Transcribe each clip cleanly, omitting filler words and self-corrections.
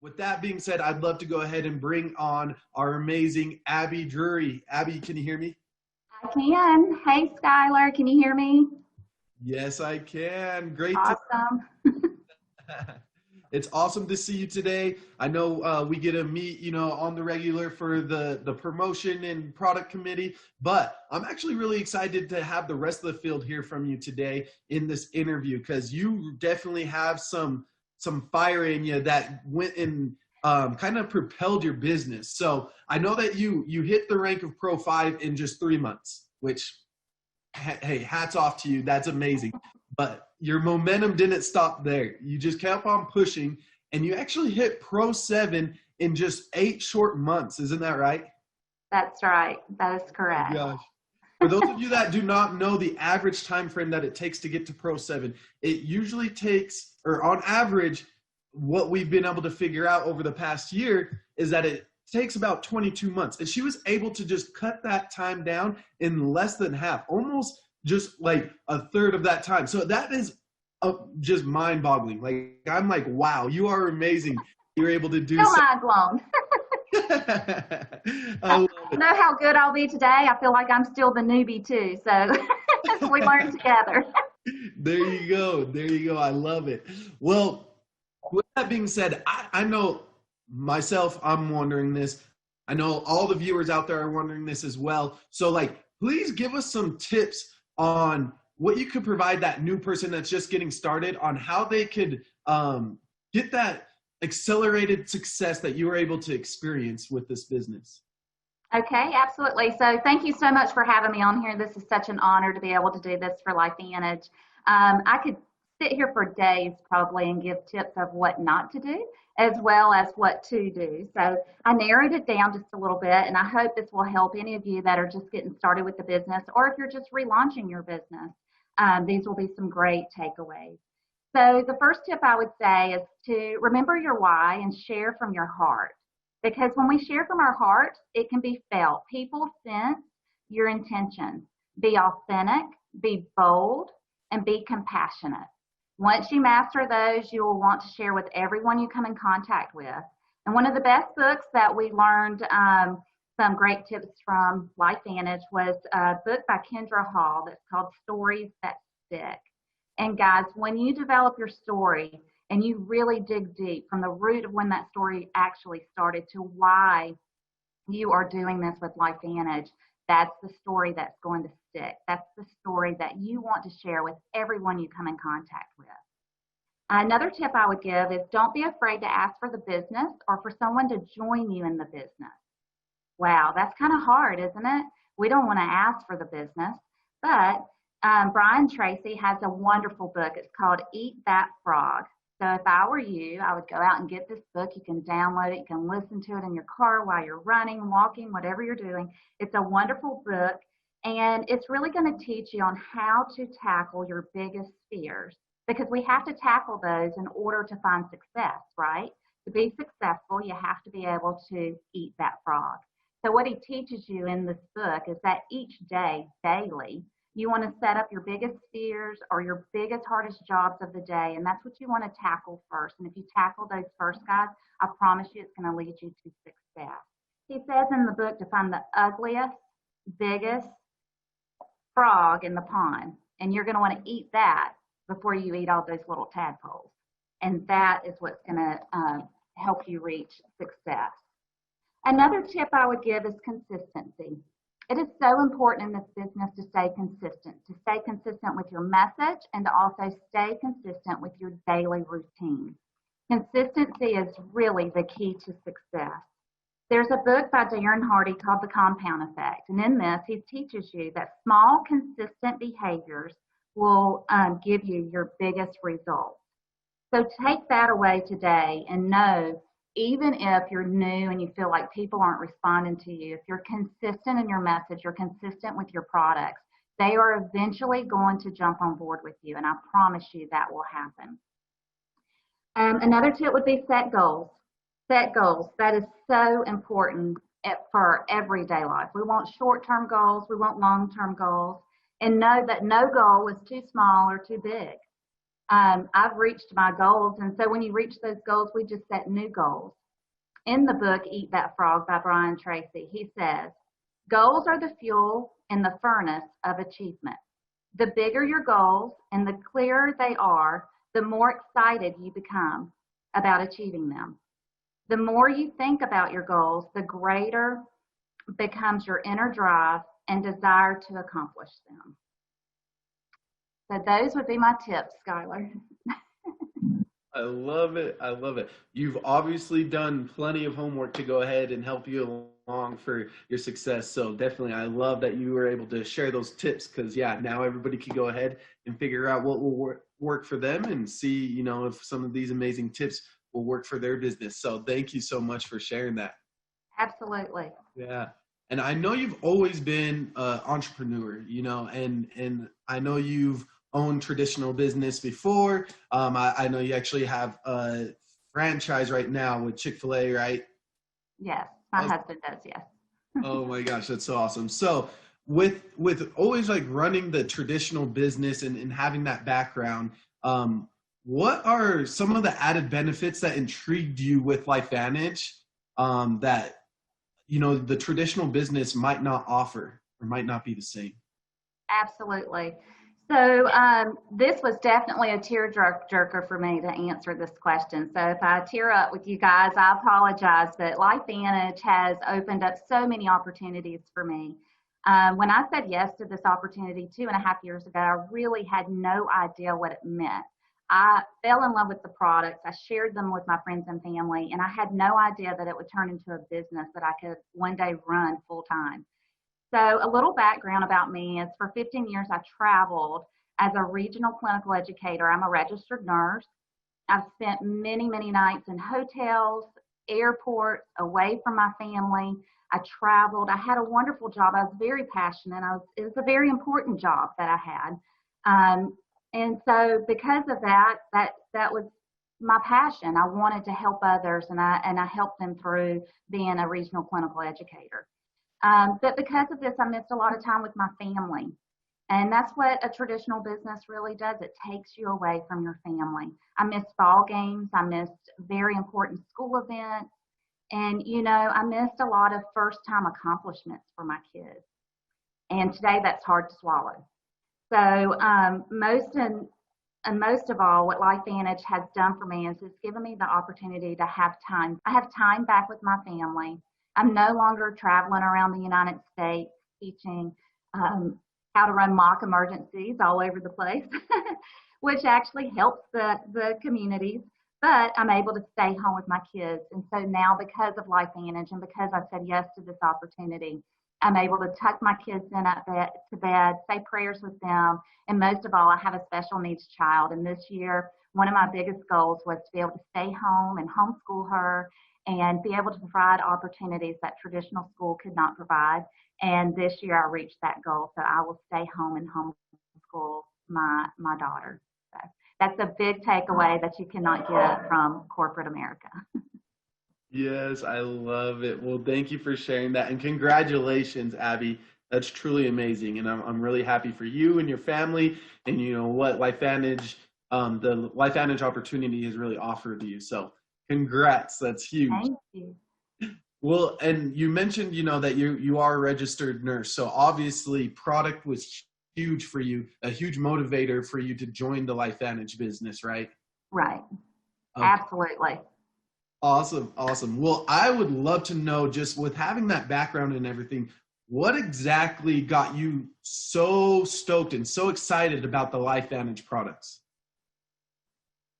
With that being said, I'd love to go ahead and bring on our amazing Abby Drury. Abby, can you hear me? I can. Hey, Skylar, can you hear me? Yes, I can. Great to Awesome. It's awesome to see you today. I know we get to meet, on the regular for the promotion and product committee, but I'm actually really excited to have the rest of the field hear from you today in this interview because you definitely have some fire in you that went and kind of propelled your business. So I know that you hit the rank of Pro 5 in just 3 months, which hey, hats off to you. That's amazing. But your momentum didn't stop there. You just kept on pushing, and you actually hit Pro 7 in just 8 short months. Isn't that right? That's right. That is Oh my correct. gosh. For those of you that do not know the average time frame that it takes to get to Pro 7, it usually takes, or on average, what we've been able to figure out over the past year is that it takes about 22 months. And she was able to just cut that time down in less than half, almost just like a third of that time. So that is just mind boggling. Like, I'm like, wow, you are amazing. You're able to do Still so. mind blown. I love it. Know how good I'll be today. I feel like I'm still the newbie too. So we learn together. There you go. There you go. I love it. Well, with that being said, I know myself, I'm wondering this. I know all the viewers out there are wondering this as well. So, like, please give us some tips on what you could provide that new person that's just getting started on how they could get that accelerated success that you were able to experience with this business. Okay, absolutely. So thank you so much for having me on here. This is such an honor to be able to do this for LifeVantage. I could sit here for days probably and give tips of what not to do as well as what to do. So I narrowed it down just a little bit, and I hope this will help any of you that are just getting started with the business, or if you're just relaunching your business. These will be some great takeaways. So the first tip I would say is to remember your why and share from your heart. Because when we share from our heart, it can be felt. People sense your intentions. Be authentic, be bold, and be compassionate. Once you master those, you will want to share with everyone you come in contact with. And one of the best books that we learned some great tips from LifeVantage was a book by Kendra Hall that's called Stories That Stick. And guys, when you develop your story and you really dig deep from the root of when that story actually started to why you are doing this with LifeVantage, that's the story that's going to stick. That's the story that you want to share with everyone you come in contact with. Another tip I would give is don't be afraid to ask for the business or for someone to join you in the business. Wow, that's kind of hard, isn't it? We don't want to ask for the business, but Brian Tracy has a wonderful book. It's called Eat That Frog. So if I were you, I would go out and get this book. You can download it. You can listen to it in your car while you're running, walking, whatever you're doing. It's a wonderful book, and it's really going to teach you on how to tackle your biggest fears, because we have to tackle those in order to find success, right? To be successful, you have to be able to eat that frog. So what he teaches you in this book is that each day, daily, you want to set up your biggest fears or your biggest, hardest jobs of the day, and that's what you want to tackle first. And if you tackle those first, guys, I promise you it's going to lead you to success. He says in the book to find the ugliest, biggest frog in the pond, and you're going to want to eat that before you eat all those little tadpoles. And that is what's going to help you reach success. Another tip I would give is consistency. It is so important in this business to stay consistent with your message and to also stay consistent with your daily routine. Consistency is really the key to success. There's a book by Darren Hardy called The Compound Effect, and in this, he teaches you that small, consistent behaviors will give you your biggest results. So take that away today and know, even if you're new and you feel like people aren't responding to you, if you're consistent in your message, you're consistent with your products, they are eventually going to jump on board with you, and I promise you that will happen. Another tip would be set goals. Set goals. That is so important for everyday life. We want short-term goals, we want long-term goals, and know that no goal is too small or too big. I've reached my goals. And so when you reach those goals, we just set new goals. In the book, Eat That Frog by Brian Tracy, he says, goals are the fuel in the furnace of achievement. The bigger your goals and the clearer they are, the more excited you become about achieving them. The more you think about your goals, the greater becomes your inner drive and desire to accomplish them. So those would be my tips, Skylar. I love it. I love it. You've obviously done plenty of homework to go ahead and help you along for your success. So definitely, I love that you were able to share those tips because, yeah, now everybody can go ahead and figure out what will work for them and see, you know, if some of these amazing tips will work for their business. So thank you so much for sharing that. Absolutely. Yeah. And I know you've always been an entrepreneur, you know, and I know you've owned traditional business before. I know you actually have a franchise right now with Chick-fil-A, right? Yes, my husband does, yes. Oh my gosh, that's so awesome. So with always like running the traditional business and having that background, what are some of the added benefits that intrigued you with LifeVantage that you know the traditional business might not offer or might not be the same? Absolutely. So this was definitely a tear jerker for me to answer this question. So if I tear up with you guys, I apologize, but LifeVantage has opened up so many opportunities for me. When I said yes to this opportunity 2.5 years ago, I really had no idea what it meant. I fell in love with the products. I shared them with my friends and family, and I had no idea that it would turn into a business that I could one day run full time. So a little background about me is for 15 years, I traveled as a regional clinical educator. I'm a registered nurse. I've spent many, many nights in hotels, airports, away from my family. I traveled. I had a wonderful job. I was very passionate. It was a very important job that I had. And so because of that was my passion. I wanted to help others, and I helped them through being a regional clinical educator. But because of this, I missed a lot of time with my family. And that's what a traditional business really does. It takes you away from your family. I missed ball games. I missed very important school events. And, you know, I missed a lot of first time accomplishments for my kids. And today that's hard to swallow. So most of all, what LifeVantage has done for me is it's given me the opportunity to have time. I have time back with my family. I'm no longer traveling around the United States teaching how to run mock emergencies all over the place, which actually helps the communities. But I'm able to stay home with my kids. And so now, because of LifeVantage and because I said yes to this opportunity, I'm able to tuck my kids in to bed, say prayers with them. And most of all, I have a special needs child. And this year, one of my biggest goals was to be able to stay home and homeschool her and be able to provide opportunities that traditional school could not provide. And this year I reached that goal. So I will stay home and homeschool my daughter. So that's a big takeaway that you cannot get from corporate America. Yes, I love it. Well, thank you for sharing that. And congratulations, Abby. That's truly amazing. And I'm really happy for you and your family. And you know what LifeVantage, the LifeVantage opportunity has really offered you. So congrats. That's huge. Thank you. Well, and you mentioned, you know, that you are a registered nurse. So obviously product was huge for you, a huge motivator for you to join the LifeVantage business, right? Right. Okay. Absolutely. Awesome. Awesome. Well, I would love to know, just with having that background and everything, what exactly got you so stoked and so excited about the LifeVantage products?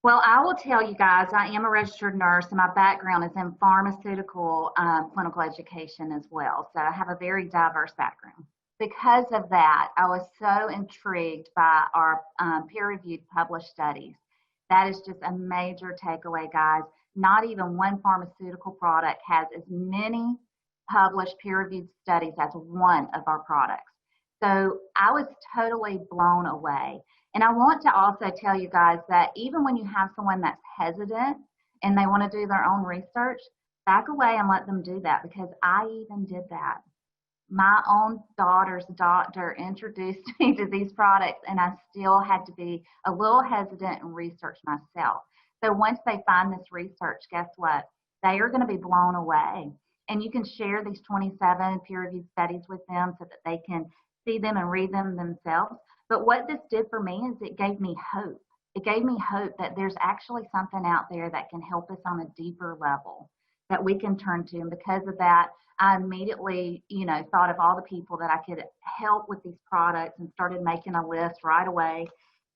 Well, I will tell you guys, I am a registered nurse, and my background is in pharmaceutical clinical education as well. So I have a very diverse background. Because of that, I was so intrigued by our peer-reviewed published studies. That is just a major takeaway, guys. Not even one pharmaceutical product has as many published peer-reviewed studies as one of our products. So I was totally blown away. And I want to also tell you guys that even when you have someone that's hesitant and they want to do their own research, back away and let them do that, because I even did that. My own daughter's doctor introduced me to these products, and I still had to be a little hesitant and research myself. So once they find this research, guess what? They are going to be blown away. And you can share these 27 peer reviewed studies with them so that they can see them and read them themselves. But what this did for me is it gave me hope. It gave me hope that there's actually something out there that can help us on a deeper level that we can turn to. And because of that, I immediately, thought of all the people that I could help with these products and started making a list right away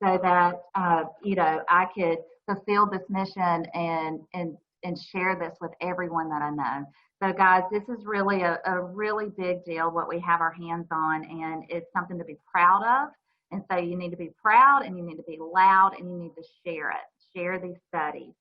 so that, I could fulfill this mission and share this with everyone that I know. So guys, this is really a really big deal, what we have our hands on, and it's something to be proud of. And so you need to be proud and you need to be loud and you need to share it. Share these studies.